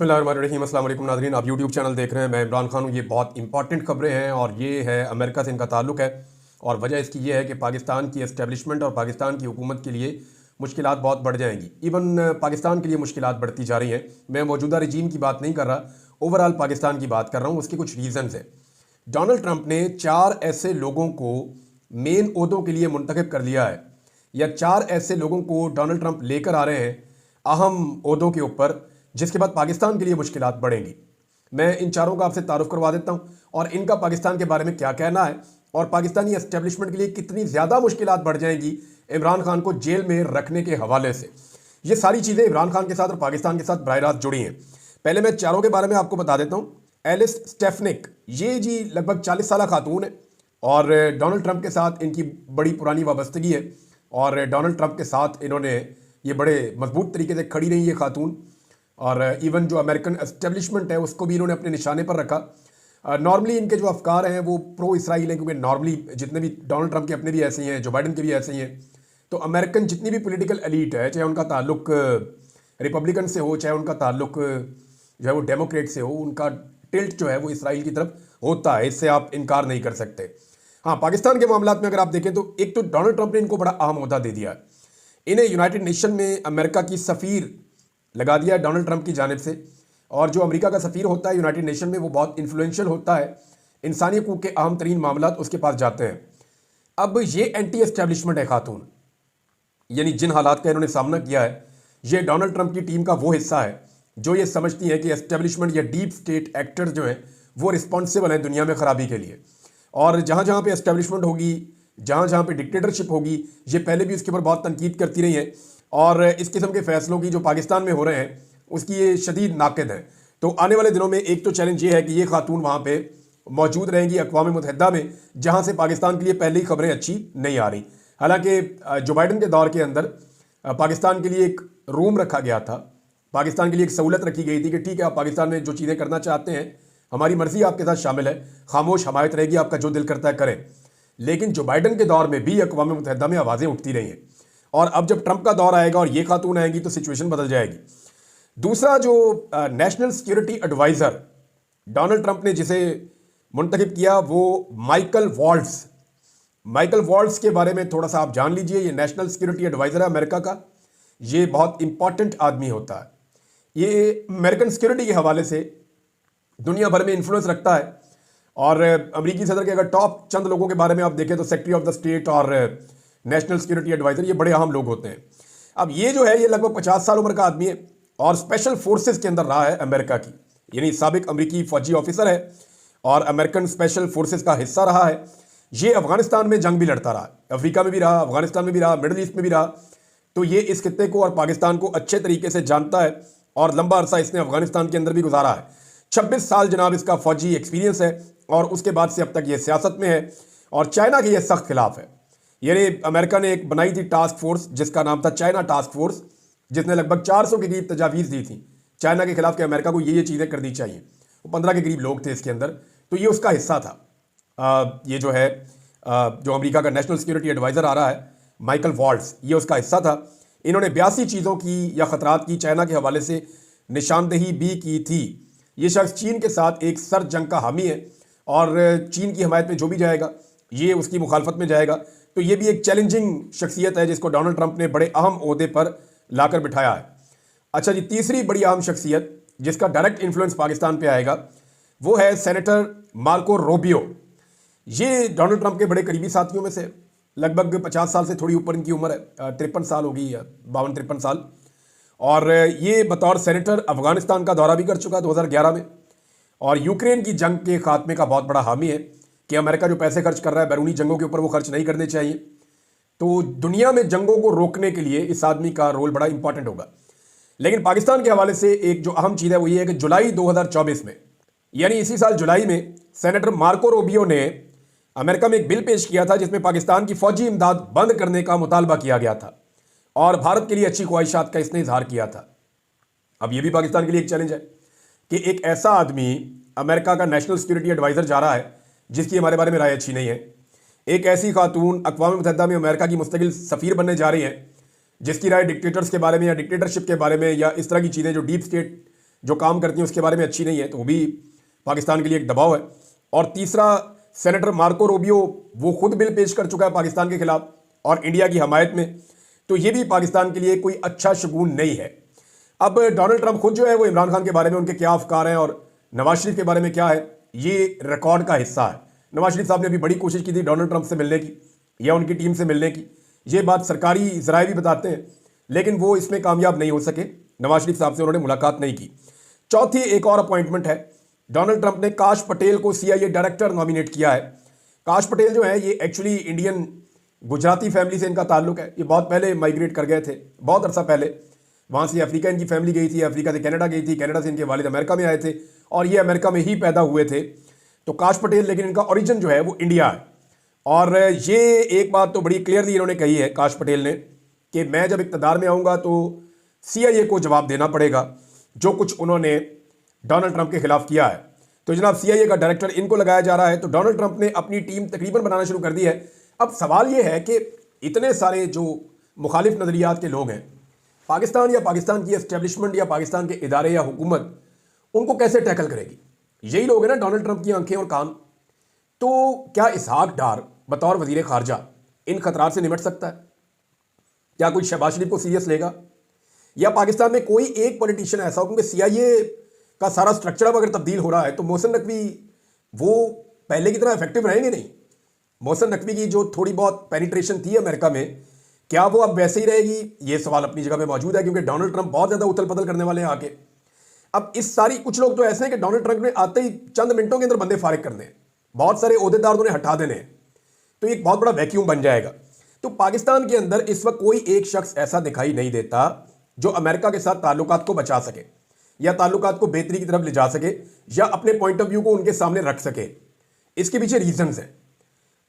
बिस्मिल्लाहिर्रहमानिर्रहीम। अस्सलाम वालेकुम नाज़रीन, आप यूट्यूब चैनल देख रहे हैं। मैं इमरान खान हूँ। ये बहुत इंपॉर्टेंट खबरें हैं और ये है अमेरिका से इनका ताल्लुक़ है। और वजह इसकी ये है कि पाकिस्तान की एस्टेब्लिशमेंट और पाकिस्तान की हुकूमत के लिए मुश्किलात बहुत बढ़ जाएंगी। इवन पाकिस्तान के लिए मुश्किलात बढ़ती जा रही हैं। मैं मौजूदा रजीम की बात नहीं कर रहा, ओवरऑल पाकिस्तान की बात कर रहा हूँ। उसके कुछ रीज़न्स हैं। डोनाल्ड ट्रंप ने 4 ऐसे लोगों को मेन ओहदों के लिए मुंतखब कर लिया है, या 4 ऐसे लोगों को डोनाल्ड ट्रंप लेकर आ रहे हैं अहम ओहदों के ऊपर, जिसके बाद पाकिस्तान के लिए मुश्किलात बढ़ेंगी। मैं इन चारों का आपसे तारुफ करवा देता हूँ और इनका पाकिस्तान के बारे में क्या कहना है और पाकिस्तानी एस्टेब्लिशमेंट के लिए कितनी ज़्यादा मुश्किलात बढ़ जाएंगी इमरान खान को जेल में रखने के हवाले से। ये सारी चीज़ें इमरान खान के साथ और पाकिस्तान के साथ बराह रास्त जुड़ी हैं। पहले मैं चारों के बारे में आपको बता देता हूँ। एलिस स्टेफनिक, ये जी लगभग 40 साल खातून है और डोनाल्ड ट्रंप के साथ इनकी बड़ी पुरानी वाबस्तगी है और डोनाल्ड ट्रंप के साथ इन्होंने ये बड़े मजबूत तरीके से खड़ी रही ये खातून। और इवन जो अमेरिकन एस्टेब्लिशमेंट है उसको भी इन्होंने अपने निशाने पर रखा। नॉर्मली इनके जो अफकार हैं वो प्रो इसराइल हैं, क्योंकि नॉर्मली जितने भी डोनाल्ड ट्रंप के अपने भी ऐसे ही हैं, जो बाइडन के भी ऐसे ही हैं। तो अमेरिकन जितनी भी पॉलिटिकल एलीट है, चाहे उनका ताल्लुक रिपब्लिकन से हो, चाहे उनका ताल्लुक जो है वो डेमोक्रेट से हो, उनका टिल्ट जो है वो इसराइल की तरफ होता है। इससे आप इनकार नहीं कर सकते। हाँ, पाकिस्तान के मामला में अगर आप देखें तो एक तो डोनाल्ड ट्रंप ने इनको बड़ा अहम ओहदा दे दिया है। इन्हें यूनाइटेड नेशन में अमेरिका की सफ़ीर लगा दिया है डोनाल्ड ट्रंप की जानिब से। और जो अमेरिका का सफ़ीर होता है यूनाइटेड नेशन में, वो बहुत इन्फ्लुएंशियल होता है। इंसानी हकूक़ के अहम तरीन मामला उसके पास जाते हैं। अब ये एंटी एस्टेब्लिशमेंट है खातून, यानी जिन हालात का इन्होंने सामना किया है, ये डोनाल्ड ट्रंप की टीम का वो हिस्सा है जो ये समझती है कि एस्टेब्लिशमेंट या डीप स्टेट एक्टर जो हैं वो रिस्पॉन्सिबल हैं दुनिया में ख़राबी के लिए। और जहाँ जहाँ पे एस्टेब्लिशमेंट होगी, जहाँ जहाँ पे डिक्टेटरशिप होगी, ये पहले भी उसके ऊपर बहुत तनकीद करती रही है और इस किस्म के फैसलों की जो पाकिस्तान में हो रहे हैं उसकी ये शदीद नाक़िद है। तो आने वाले दिनों में एक तो चैलेंज ये है कि ये खातून वहाँ पे मौजूद रहेंगी अक़वाम मुत्तहिदा में, जहाँ से पाकिस्तान के लिए पहले ही खबरें अच्छी नहीं आ रही। हालांकि जो बाइडन के दौर के अंदर पाकिस्तान के लिए एक रूम रखा गया था, पाकिस्तान के लिए एक सहूलत रखी गई थी कि ठीक है, आप पाकिस्तान में जो चीज़ें करना चाहते हैं, हमारी मर्ज़ी आपके साथ शामिल है, खामोश हमायत रहेगी, आपका जो दिल करता है करें। लेकिन जो बाइडन के दौर में भी अक़वाम मुत्तहिदा में आवाज़ें उठती रही हैं और अब जब ट्रंप का दौर आएगा और ये खातून आएंगी तो सिचुएशन बदल जाएगी। दूसरा, जो national security adviser Donald Trump ने जिसे मुंतखब किया, वो माइकल वॉल्ट्स के बारे में थोड़ा सा आप जान लीजिए। ये नेशनल सिक्योरिटी एडवाइज़र है अमेरिका का। ये बहुत इंपॉर्टेंट आदमी होता है। ये अमेरिकन सिक्योरिटी के हवाले से दुनिया भर में इन्फ्लुएंस रखता है। और अमरीकी सदर के अगर टॉप चंद लोगों के बारे में आप देखें तो सेक्रेटरी ऑफ द स्टेट और नेशनल सिक्योरिटी एडवाइज़र, ये बड़े अहम लोग होते हैं। अब ये जो है ये लगभग 50 साल उम्र का आदमी है और स्पेशल फोर्सेस के अंदर रहा है अमेरिका की, यानी साबिक अमरीकी फौजी ऑफिसर है और अमेरिकन स्पेशल फोर्सेस का हिस्सा रहा है। ये अफगानिस्तान में जंग भी लड़ता रहा, अफ्रीका में भी रहा, अफगानिस्तान में भी रहा, मिडल ईस्ट में भी रहा। तो ये इस खित्ते को और पाकिस्तान को अच्छे तरीके से जानता है और लंबा अरसा इसने अफगानिस्तान के अंदर भी गुजारा है। 26 साल जनाब इसका फौजी एक्सपीरियंस है और उसके बाद से अब तक ये सियासत में है और चाइना के ये सख्त खिलाफ है। यानी अमेरिका ने एक बनाई थी टास्क फोर्स जिसका नाम था चाइना टास्क फोर्स, जिसने लगभग 400 के करीब तजावीज़ दी थी चाइना के खिलाफ कि अमेरिका को ये चीज़ें करनी चाहिए। वो 15 के करीब लोग थे इसके अंदर, तो ये उसका हिस्सा था। ये जो है जो अमेरिका का नेशनल सिक्योरिटी एडवाइज़र आ रहा है माइकल वॉल्ट्स, ये उसका हिस्सा था। इन्होंने 82 चीज़ों की या ख़तरात की चाइना के हवाले से निशानदेही भी की थी। ये शख्स चीन के साथ एक सर जंग का हामी है और चीन की हमायत में जो भी जाएगा ये उसकी मुखालफत में जाएगा। तो ये भी एक चैलेंजिंग शख्सियत है जिसको डोनाल्ड ट्रंप ने बड़े अहम ओहदे पर लाकर बिठाया है। अच्छा जी, तीसरी बड़ी अहम शख्सियत जिसका डायरेक्ट इन्फ्लुएंस पाकिस्तान पे आएगा वो है सेनेटर मार्को रूबियो। ये डोनाल्ड ट्रंप के बड़े करीबी साथियों में से, लगभग 50 साल से थोड़ी ऊपर इनकी उम्र है, 53 साल होगी या 52-53 साल। और ये बतौर सेनेटर अफगानिस्तान का दौरा भी कर चुका है 2011 में और यूक्रेन की जंग के खात्मे का बहुत बड़ा हामी है कि अमेरिका जो पैसे खर्च कर रहा है बैरूनी जंगों के ऊपर वो खर्च नहीं करने चाहिए। तो दुनिया में जंगों को रोकने के लिए इस आदमी का रोल बड़ा इंपॉर्टेंट होगा। लेकिन पाकिस्तान के हवाले से एक जो अहम चीज़ है वो ये है कि जुलाई 2024 में, यानी इसी साल जुलाई में, सेनेटर मार्को रूबियो ने अमेरिका में एक बिल पेश किया था जिसमें पाकिस्तान की फौजी इमदाद बंद करने का मुतालबा किया गया था और भारत के लिए अच्छी ख्वाहिशात का इसने इजहार किया था। अब ये भी पाकिस्तान के लिए एक चैलेंज है कि एक ऐसा आदमी अमेरिका का नेशनल सिक्योरिटी एडवाइज़र जा रहा है जिसकी हमारे बारे में राय अच्छी नहीं है। एक ऐसी खातून अक़वाम मुत्तहिदा में अमेरिका की मुस्तकिल सफ़ीर बनने जा रही है जिसकी राय डिक्टेटर्स के बारे में या डिक्टेटरशिप के बारे में या इस तरह की चीज़ें जो डीप स्टेट जो काम करती हैं उसके बारे में अच्छी नहीं है, तो वो भी पाकिस्तान के लिए एक दबाव है। और तीसरा, सेनेटर मार्को रूबियो, वो खुद बिल पेश कर चुका है पाकिस्तान के खिलाफ और इंडिया की हमायत में, तो ये भी पाकिस्तान के लिए कोई अच्छा शगुन नहीं है। अब डोनाल्ड ट्रंप खुद जो है वो इमरान खान के बारे में उनके क्या अफकार हैं और नवाज शरीफ के बारे में क्या है, ये रिकॉर्ड का हिस्सा है। नवाज शरीफ साहब ने अभी बड़ी कोशिश की थी डोनाल्ड ट्रंप से मिलने की या उनकी टीम से मिलने की, ये बात सरकारी ज़राए भी बताते हैं, लेकिन वो इसमें कामयाब नहीं हो सके। नवाज शरीफ साहब से उन्होंने मुलाकात नहीं की। चौथी एक और अपॉइंटमेंट है, डोनाल्ड ट्रंप ने काश पटेल को CIA डायरेक्टर नॉमिनेट किया है। काश पटेल जो है ये एक्चुअली इंडियन गुजराती फैमिली से इनका ताल्लुक है। ये बहुत पहले माइग्रेट कर गए थे, बहुत अरसा पहले। वहाँ से अफ्रीका इनकी फैमिली गई थी, अफ्रीका से कनाडा गई थी, कनाडा से इनके वालिद अमेरिका में आए थे और ये अमेरिका में ही पैदा हुए थे। तो काश पटेल, लेकिन इनका ओरिजिन जो है वो इंडिया है। और ये एक बात तो बड़ी क्लियरली इन्होंने कही है काश पटेल ने कि मैं जब इक़्तिदार में आऊँगा तो CIA को जवाब देना पड़ेगा जो कुछ उन्होंने डोनाल्ड ट्रंप के खिलाफ किया है। तो जनाब CIA का डायरेक्टर इनको लगाया जा रहा है। तो डोनाल्ड ट्रंप ने अपनी टीम तकरीबन बनाना शुरू कर दी है। अब सवाल ये है कि इतने सारे जो मुखालिफ नज़रियात के लोग हैं, पाकिस्तान या पाकिस्तान की एस्टेब्लिशमेंट या पाकिस्तान के इदारे या हुकूमत उनको कैसे टैकल करेगी? यही लोग हैं ना डोनाल्ड ट्रंप की आंखें और कान। तो क्या इसहाक डार बतौर वजीर खारजा इन खतरात से निपट सकता है? क्या कोई शहबाज शरीफ को सीरियस लेगा? या पाकिस्तान में कोई एक पॉलिटिशियन ऐसा हो, क्योंकि CIA का सारा स्ट्रक्चर अब अगर तब्दील हो रहा है तो मोहसिन नकवी वो पहले की तरह इफेक्टिव रहेंगे नहीं। मोहसिन नकवी की जो थोड़ी बहुत पेनिट्रेशन थी अमेरिका में, क्या वो अब वैसे ही रहेगी? ये सवाल अपनी जगह पे मौजूद है, क्योंकि डोनाल्ड ट्रंप बहुत ज़्यादा उथल पुथल करने वाले हैं आके। अब इस सारी, कुछ लोग तो ऐसे हैं कि डोनाल्ड ट्रंप ने आते ही चंद मिनटों के अंदर बंदे फारिग करने हैं, बहुत सारे ओहदेदार उन्हें हटा देने हैं, तो एक बहुत बड़ा वैक्यूम बन जाएगा। तो पाकिस्तान के अंदर इस वक्त कोई एक शख्स ऐसा दिखाई नहीं देता जो अमेरिका के साथ ताल्लुकात को बचा सके या ताल्लुकात को बेहतरी की तरफ ले जा सके या अपने पॉइंट ऑफ व्यू को उनके सामने रख सके। इसके पीछे रीजंस हैं।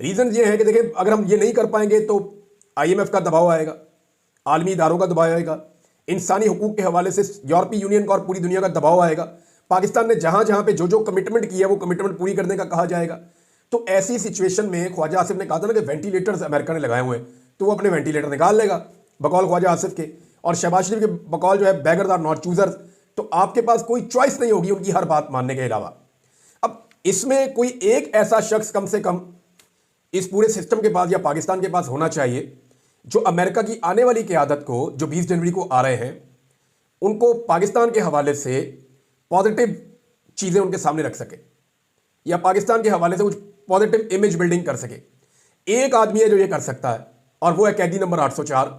रीजन ये है कि देखिए, अगर हम ये नहीं कर पाएंगे तो IMF का दबाव आएगा, आलमी इदारों का दबाव आएगा, इंसानी हुकूक के हवाले से यूरोपीय यूनियन का और पूरी दुनिया का दबाव आएगा। पाकिस्तान ने जहां जहां पे जो जो कमिटमेंट किया वो कमिटमेंट पूरी करने का कहा जाएगा। तो ऐसी सिचुएशन में ख्वाजा आसिफ ने कहा था ना कि वेंटिलेटर्स अमेरिका ने लगाए हुए हैं, तो वो अपने वेंटिलेटर निकाल लेगा बकौल ख्वाजा आसिफ के, और शहबाज शरीफ के बकौल जो है बेगर्स आर नॉट चूजर्स। तो आपके पास कोई चॉइस नहीं होगी उनकी हर बात मानने के अलावा। अब इसमें कोई एक ऐसा शख्स कम से कम इस पूरे सिस्टम के पास या पाकिस्तान के पास होना चाहिए जो अमेरिका की आने वाली क़यादत को, जो 20 जनवरी को आ रहे हैं, उनको पाकिस्तान के हवाले से पॉजिटिव चीज़ें उनके सामने रख सके या पाकिस्तान के हवाले से कुछ पॉजिटिव इमेज बिल्डिंग कर सके। एक आदमी है जो ये कर सकता है और वो है कैदी नंबर 804।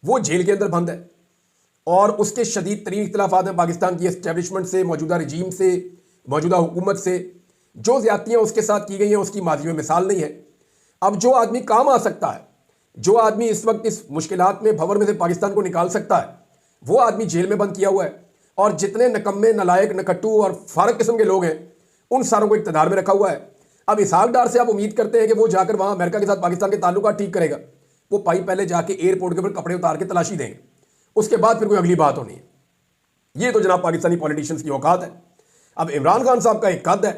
वो जेल के अंदर बंद है और उसके शदीद तरीन इख्तिलाफात हैं पाकिस्तान की एस्टेब्लिशमेंट से, मौजूदा रजीम से, मौजूदा हुकूमत से। जो ज़्यादतियाँ उसके साथ की गई हैं उसकी माजी में मिसाल नहीं है। अब जो आदमी काम आ सकता है, जो आदमी इस वक्त इस मुश्किलात में भंवर में से पाकिस्तान को निकाल सकता है, वो आदमी जेल में बंद किया हुआ है। और जितने नकम्मे, नलायक, नकट्टू और फारक किस्म के लोग हैं उन सारों को इक़्तिदार में रखा हुआ है। अब इसहाक डार से आप उम्मीद करते हैं कि वो जाकर वहाँ अमेरिका के साथ पाकिस्तान के ताल्लुकात ठीक करेगा? वो भाई पहले जाके एयरपोर्ट के ऊपर कपड़े उतार के तलाशी देंगे, उसके बाद फिर कोई अगली बात होनी है। ये तो जनाब पाकिस्तानी पॉलिटिशियंस की औकात है। अब इमरान खान साहब का एक कद है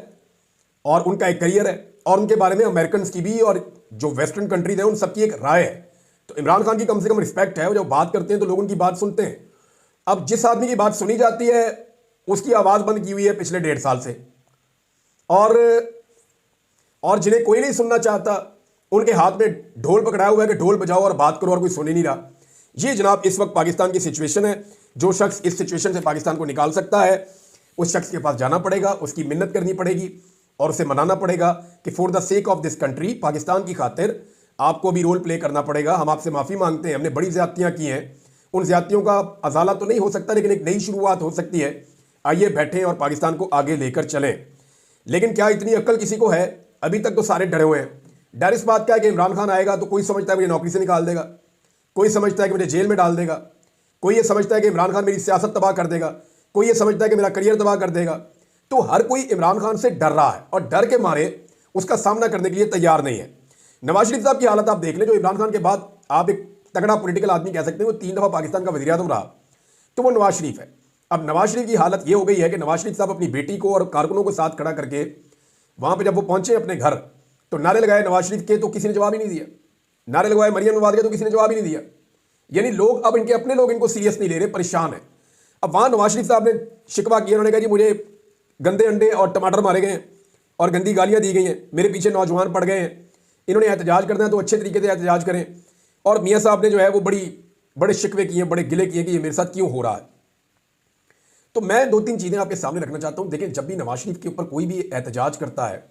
और उनका एक करियर है और उनके बारे में अमेरिकन की भी और जो वेस्टर्न कंट्रीज हैं उन सबकी एक राय है। तो इमरान खान की कम से कम रिस्पेक्ट है, वो जब बात करते हैं तो लोग उनकी बात सुनते हैं। अब जिस आदमी की बात सुनी जाती है उसकी आवाज़ बंद की हुई है पिछले 1.5 साल से, और जिन्हें कोई नहीं सुनना चाहता उनके हाथ में ढोल पकड़ाया हुआ है कि ढोल बजाओ और बात करो, और कोई सुन ही नहीं रहा। ये जनाब इस वक्त पाकिस्तान की सिचुएशन है। जो शख्स इस सिचुएशन से पाकिस्तान को निकाल सकता है उस शख्स के पास जाना पड़ेगा, उसकी मिन्नत करनी पड़ेगी और उसे मनाना पड़ेगा कि for the sake of this country, Pakistan की खातिर आपको भी रोल प्ले करना पड़ेगा। हम आपसे माफ़ी मांगते हैं, हमने बड़ी ज़्यादतियाँ की हैं, उन ज़्यादतियों का अजाला तो नहीं हो सकता लेकिन एक नई शुरुआत हो सकती है। आइए बैठें और पाकिस्तान को आगे लेकर चलें। लेकिन क्या इतनी अक्ल किसी को है? अभी तक तो सारे डरे हुए हैं। डर इस बात का है कि इमरान खान आएगा तो कोई समझता है मुझे नौकरी से निकाल देगा, कोई समझता है कि मुझे जेल में डाल देगा, कोई ये समझता है कि इमरान खान मेरी सियासत तबाह कर देगा, कोई ये समझता है कि मेरा करियर तबाह कर देगा। तो हर कोई इमरान खान से डर रहा है और डर के मारे उसका सामना करने के लिए तैयार नहीं है। नवाज शरीफ साहब की हालत आप देख लें, जो इमरान खान के बाद आप एक तगड़ा पॉलिटिकल आदमी कह सकते हैं, वो 3 दफ़ा पाकिस्तान का वज़ीर आज़म रहा, तो वो नवाज शरीफ है। अब नवाज शरीफ की हालत ये हो गई है कि नवाज शरीफ साहब अपनी बेटी को और कारकुनों को साथ खड़ा करके वहाँ पर जब वो पहुँचे अपने घर तो नारे लगाए नवाज शरीफ के, तो किसी ने जवाब ही नहीं दिया। नारे लगवाए मरियम नवाज के, तो किसी ने जवाब ही नहीं दिया। यानी लोग, अब इनके अपने लोग इनको सीरियस नहीं ले रहे, परेशान है। अब वहाँ नवाज शरीफ साहब ने शिकवा किया, उन्होंने कहा जी मुझे गंदे अंडे और टमाटर मारे गए हैं और गंदी गालियां दी गई हैं, मेरे पीछे नौजवान पड़ गए हैं, इन्होंने एहतजाज करना है तो अच्छे तरीके से एहतजाज करें। और मियाँ साहब ने जो है वो बड़े शिकवे किए, बड़े गिले किए कि ये मेरे साथ क्यों हो रहा है। तो मैं 2-3 चीज़ें आपके सामने रखना चाहता हूँ। देखें, जब भी नवाज शरीफ के ऊपर कोई भी एहतजाज करता है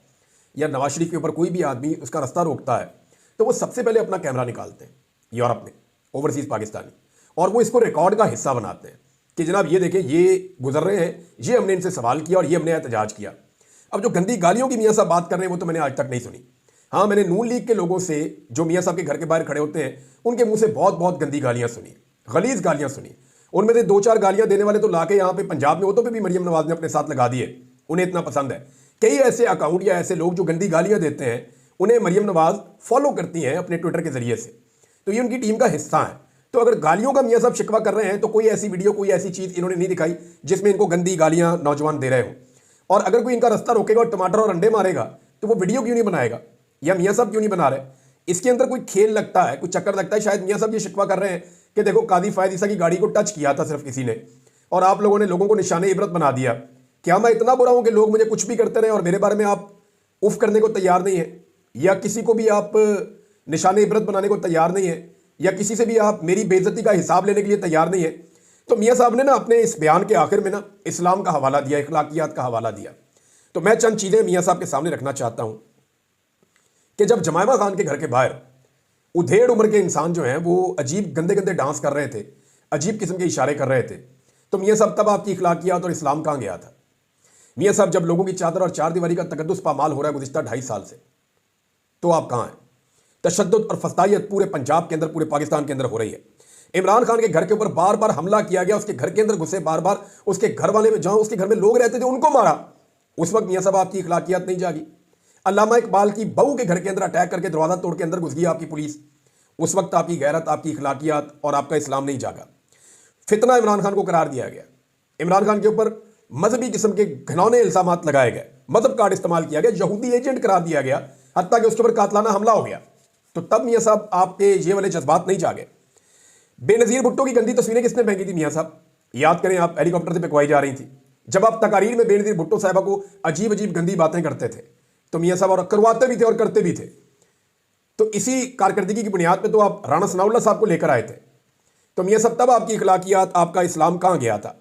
या नवाज शरीफ के ऊपर कोई भी आदमी उसका रास्ता रोकता है, तो वो सबसे पहले अपना कैमरा निकालते हैं यूरोप में, ओवरसीज़ पाकिस्तानी, और वो इसको रिकॉर्ड का हिस्सा बनाते हैं कि जनाब ये देखें ये गुजर रहे हैं, ये हमने इनसे सवाल किया और ये हमने एहतजाज किया। अब जो गंदी गालियों की मियाँ साहब बात कर रहे हैं वो तो मैंने आज तक नहीं सुनी। हाँ, मैंने नून लीग के लोगों से जो मियाँ साहब के घर के बाहर खड़े होते हैं उनके मुंह से बहुत बहुत गंदी गालियाँ सुनी, गलीज गालियाँ सुनी। उनमें से 2-4 गालियाँ देने वाले तो लाके यहाँ पे पंजाब में होतों पे भी मरियम नवाज ने अपने साथ लगा दिए, उन्हें इतना पसंद है। कई ऐसे अकाउंट या ऐसे लोग जो गंदी गालियाँ देते हैं उन्हें मरियम नवाज फॉलो करती हैं अपने ट्विटर के जरिए से, तो ये उनकी टीम का हिस्सा है। तो अगर गालियों का मियाँ साहब शिकवा कर रहे हैं तो कोई ऐसी वीडियो, कोई ऐसी चीज़ इन्होंने नहीं दिखाई जिसमें इनको गंदी गालियाँ नौजवान दे रहे हो। और अगर कोई इनका रास्ता रोकेगा और टमाटर और अंडे मारेगा तो वो वीडियो क्यों नहीं बनाएगा, या मियाँ साहब क्यों नहीं बना रहे? इसके अंदर कोई खेल लगता है, कोई चक्कर लगता है। शायद मियाँ साहब ये शिकवा कर रहे हैं कि देखो कादी फायद ईसा की गाड़ी को टच किया था सिर्फ किसी ने और आप लोगों ने लोगों को निशाने इबरत बना दिया। क्या मैं इतना बुरा हूं कि लोग मुझे कुछ भी करते रहे और मेरे बारे में आप उफ करने को तैयार नहीं है, या किसी को भी आप निशाने इबरत बनाने को तैयार नहीं है, या किसी से भी आप मेरी बेइज्जती का हिसाब लेने के लिए तैयार नहीं है? तो मियाँ साहब ने ना अपने इस बयान के आखिर में ना इस्लाम का हवाला दिया, इखलाकियात का हवाला दिया। तो मैं चंद चीज़ें मियाँ साहब के सामने रखना चाहता हूँ कि जब जमायमा खान के घर के बाहर उधेड़ उम्र के इंसान जो हैं वो अजीब गंदे गंदे डांस कर रहे थे, अजीब किस्म के इशारे कर रहे थे, तो मियाँ साहब तब आपकी इखलाकियात और इस्लाम कहाँ गया था? मियाँ साहब जब लोगों की चादर और चार दीवारी का तकद्दुस पामाल हो रहा है गुज़िश्ता 2.5 साल से, तो आप कहाँ हैं? तशद्दुद और फस्तायत पूरे पंजाब के अंदर, पूरे पाकिस्तान के अंदर हो रही है। इमरान खान के घर के ऊपर बार बार हमला किया गया, उसके घर के अंदर घुसे, बार बार उसके घर वाले में जहाँ उसके घर में लोग रहते थे उनको मारा। उस वक्त मियाँ साहब आपकी इखलाकियात नहीं जागी? अल्लामा इकबाल की बहू के घर के अंदर अटैक करके दरवाज़ा तोड़ के अंदर घुस गई आपकी पुलिस, उस वक्त आपकी गैरत, आपकी इखलाकियात और आपका इस्लाम नहीं जागा। फितना इमरान खान को करार दिया गया, इमरान खान के ऊपर मजहबी किस्म के घिनौने इल्जामात लगाए गए, मजहब कार्ड इस्तेमाल किया गया, यहूदी एजेंट करार दिया गया, हत्ता कि उसके ऊपर कातलाना हमला हो गया। तो तब मियाँ साहब आपके ये वाले जज्बात नहीं जागे। बेनज़ीर भुट्टो की गंदी तस्वीरें किसने फेंकी थी मियाँ साहब? याद करें, आप हेलीकॉप्टर से पिकवाई जा रही थी जब आप तकारीर में बेनज़ीर भुट्टो साहबा को अजीब अजीब गंदी बातें करते थे, तो मियाँ साहब और करवाते भी थे और करते भी थे। तो इसी कारकर्दगी की बुनियाद पे तो आप राणा सनाउल्लाह साहब को लेकर आए थे। तो मियाँ साहब तब आपकी इखलाकियात, आपका इस्लाम कहाँ गया था?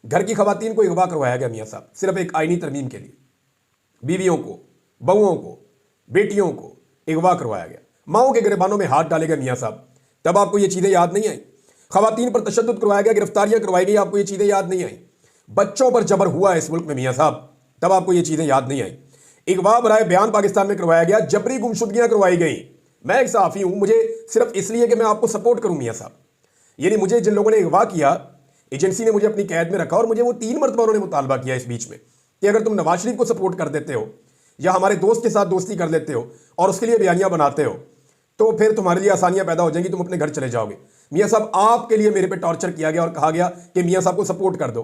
घर की खवातीन को अगवा करवाया गया मियाँ साहब, सिर्फ एक आईनी तरमीम के लिए। बीवियों को, बहुओं को, बेटियों को अगवा करवाया गया, माओं के गिरबानों में हाथ डाले गए मियाँ साहब। तब आपको ये चीज़ें याद नहीं आई? खवातीन पर तशद्दुद करवाया गया, गिरफ्तारियाँ करवाई गई, आपको ये चीज़ें याद नहीं आई? बच्चों पर जबर हुआ है इस मुल्क में मियाँ साहब, तब आपको ये चीज़ें याद नहीं आई? अगवा बराए बयान पाकिस्तान में करवाया गया, जबरी गुमशुदगियाँ करवाई गई। मैं एक सहाफ़ी हूँ, मुझे सिर्फ इसलिए कि मैं आपको सपोर्ट करूँ मियाँ साहब, यानी मुझे जिन लोगों ने अगवा किया, एजेंसी ने मुझे अपनी कैद में रखा और मुझे वो 3 मरतबा उन्होंने मुतालबा किया इस बीच में कि अगर तुम नवाज शरीफ को सपोर्ट कर देते हो या हमारे दोस्त के साथ दोस्ती कर लेते हो और उसके लिए बयानियाँ बनाते हो तो फिर तुम्हारे लिए आसानियाँ पैदा हो जाएंगी, तुम अपने घर चले जाओगे। मियाँ साहब आपके लिए मेरे पे टॉर्चर किया गया और कहा गया कि मियाँ साहब को सपोर्ट कर दो।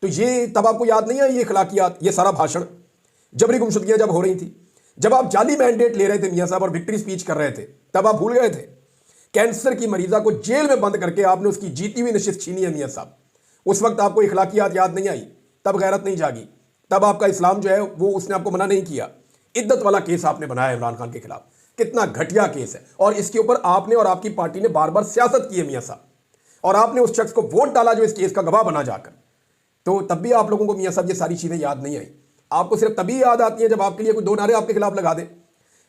तो ये तब आपको याद नहीं है? ये इखलाकियात, ये सारा भाषण, जबरी गुमशुदगियाँ जब हो रही थी, जब आप जाली मैंडेट ले रहे थे मियाँ साहब और विक्ट्री स्पीच कर रहे थे, तब आप भूल गए थे? कैंसर की मरीजा को जेल में बंद करके आपने उसकी जीती हुई नशिस्त छीनी है मियाँ साहब। उस वक्त आपको इखलाकियात याद नहीं आई, तब गैरत नहीं जागी, तब आपका इस्लाम जो है वो उसने आपको मना नहीं किया। इद्दत वाला केस आपने बनाया इमरान खान के खिलाफ, कितना घटिया केस है, और इसके ऊपर आपने और आपकी पार्टी ने बार बार सियासत की है मियाँ साहब, और आपने उस शख्स को वोट डाला जो इस केस का गवाह बना जाकर। तो तब भी आप लोगों को मियाँ साहब ये सारी चीज़ें याद नहीं आई। आपको सिर्फ तभी याद आती है जब आपके लिए कोई 2 नारे आपके खिलाफ लगा दे।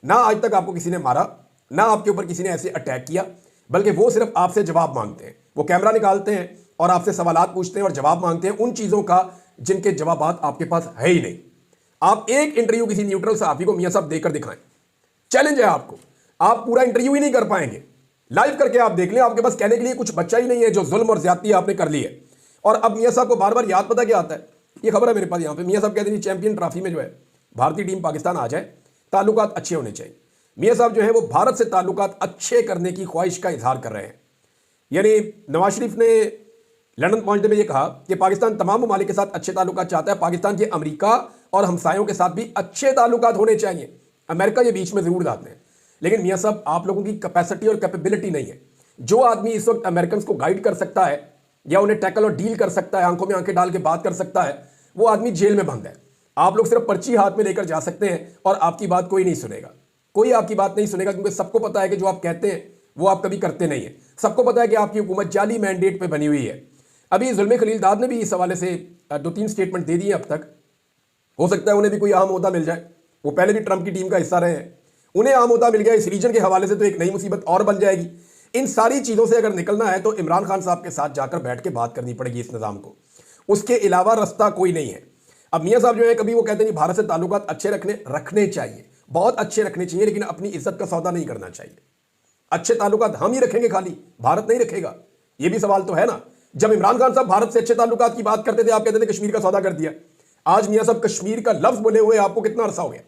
ना आज तक आपको किसी ने मारा, ना आपके ऊपर किसी ने ऐसे अटैक किया, बल्कि वो सिर्फ आपसे जवाब मांगते हैं। वो कैमरा निकालते हैं और आपसे सवालात पूछते हैं और जवाब मांगते हैं उन चीज़ों का जिनके जवाबात आपके पास है ही नहीं। आप एक इंटरव्यू किसी न्यूट्रल सहाफ़ी को मियाँ साहब देकर दिखाएं, चैलेंज है आपको। आप पूरा इंटरव्यू ही नहीं कर पाएंगे, लाइव करके आप देख लें, आपके पास कहने के लिए कुछ बच्चा ही नहीं है जो जुल्म और ज्यादती आपने कर ली है। और अब मियाँ साहब को बार बार याद पता क्या आता है? ये खबर है मेरे पास यहाँ पे, मियाँ साहब कहते हैं चैंपियन ट्रॉफी में जो है भारतीय टीम पाकिस्तान आ जाए, ताल्लुकात अच्छे होने चाहिए। मियाँ साहब जो है वो भारत से ताल्लुकात अच्छे करने की ख्वाहिश का इजहार कर रहे हैं। यानी नवाज शरीफ ने लंदन पहुंचते में ये कहा कि पाकिस्तान तमाम ममालिक के साथ अच्छे ताल्लुकात चाहता है, पाकिस्तान के अमेरिका और हमसायों के साथ भी अच्छे ताल्लुकात होने चाहिए। अमेरिका ये बीच में जरूर लाते हैं, लेकिन मियाँ साहब आप लोगों की कैपेसिटी और कैपेबिलिटी नहीं है। जो आदमी इस वक्त अमेरिकन को गाइड कर सकता है या उन्हें टैकल और डील कर सकता है, आंखों में आंखें डाल के बात कर सकता है, वो आदमी जेल में बंद है। आप लोग सिर्फ पर्ची हाथ में लेकर जा सकते हैं और आपकी बात कोई नहीं सुनेगा, कोई आपकी बात नहीं सुनेगा, क्योंकि सबको पता है कि जो आप कहते हैं वो आप कभी करते नहीं है। सबको पता है कि आपकी हुकूमत जाली मैंडेट पे बनी हुई है। अभी जुल्मे खलीलदाद ने भी इस हवाले से 2-3 स्टेटमेंट दे दिए अब तक। हो सकता है उन्हें भी कोई अहम ओहदा मिल जाए, वो पहले भी ट्रंप की टीम का हिस्सा रहे हैं, उन्हें अहम ओहदा मिल गया इस रीजन के हवाले से तो एक नई मुसीबत और बन जाएगी। इन सारी चीज़ों से अगर निकलना है तो इमरान खान साहब के साथ जाकर बैठ के बात करनी पड़ेगी इस निज़ाम को, उसके अलावा रास्ता कोई नहीं है। अब मियाँ साहब जो है कभी वो कहते हैं भारत से ताल्लुकात अच्छे रखने चाहिए, बहुत अच्छे रखने चाहिए, लेकिन अपनी इज्जत का सौदा नहीं करना चाहिए। अच्छे ताल्लुकात हम ही रखेंगे, खाली भारत नहीं रखेगा, ये भी सवाल तो है ना। जब इमरान खान साहब भारत से अच्छे ताल्लुकात की बात करते थे, आप कहते थे कश्मीर का सौदा कर दिया। आज मियाँ साहब कश्मीर का लफ्ज बोले हुए आपको कितना अरसा हो गया?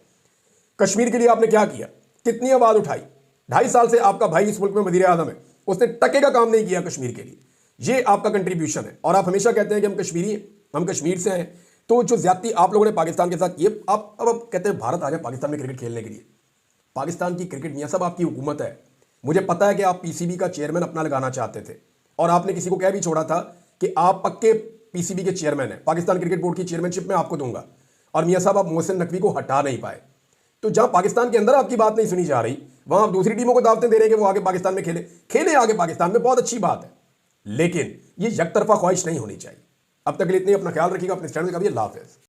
कश्मीर के लिए आपने क्या किया, कितनी आवाज उठाई? 2.5 साल से आपका भाई इस मुल्क में वजीर आजम है, उसने टके का काम नहीं किया कश्मीर के लिए। ये आपका कंट्रीब्यूशन है। और आप हमेशा कहते हैं कि हम कश्मीरी हैं, हम कश्मीर से हैं। तो जो ज्यादती आप लोगों ने पाकिस्तान के साथ, ये आप अब कहते हैं भारत आ जाए पाकिस्तान में क्रिकेट खेलने के लिए। पाकिस्तान की क्रिकेट, मियाँ साहब आपकी हुकूमत है। मुझे पता है कि आप पीसीबी का चेयरमैन अपना लगाना चाहते थे और आपने किसी को कह भी छोड़ा था कि आप पक्के पीसीबी के चेयरमैन हैं, पाकिस्तान क्रिकेट बोर्ड की चेयरमैनशिप में आपको दूंगा। और मियाँ साहब आप मोहसिन नकवी को हटा नहीं पाए। तो जहां पाकिस्तान के अंदर आपकी बात नहीं सुनी जा रही, वहां आप दूसरी टीमों को दावतें दे रहे हैं कि वो आगे पाकिस्तान में खेले आगे पाकिस्तान में, बहुत अच्छी बात है, लेकिन ये यकतरफा ख्वाहिश नहीं होनी चाहिए। अब तक के लिए इतनी, अपना ख्याल रखिएगा, अपने चैनल का भी अल्लाह हाफिज़।